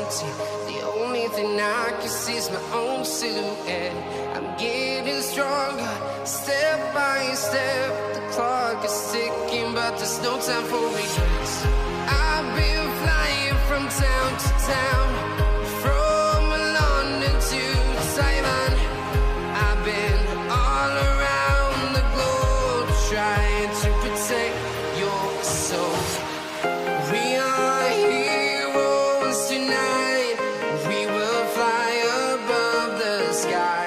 empty. The only thing I can see is my own silhouette. I'm getting stronger, step by step. The clock is ticking, but there's no time for regrets. I've been flying from town to town, from London to Taiwan. I've been all around the globe trying to protect your soul. We are heroes tonight. We will fly above the sky.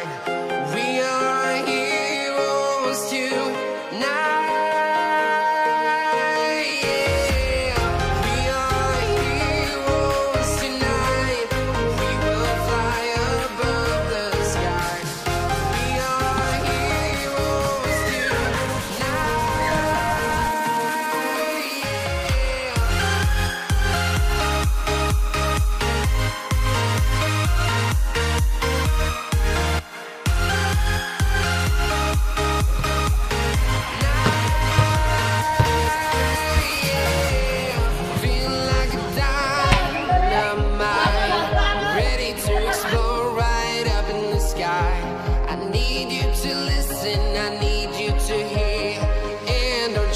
We are heroes tonight.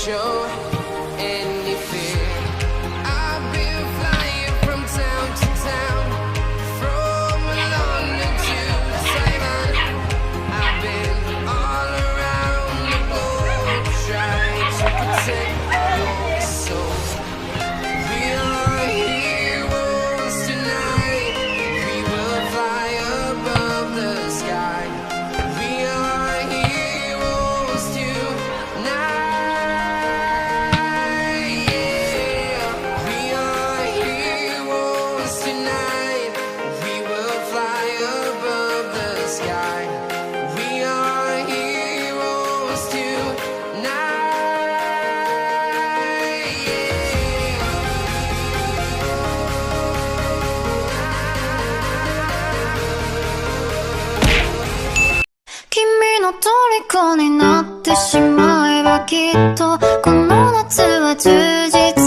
Show any fear. I've been flying from town to town, from London to Taiwan. I've been all around the globe trying to protect your soul. We are heroes tonight. We will fly above the sky. We are heroes tonight. 虜になってしまえばきっとこの夏は充実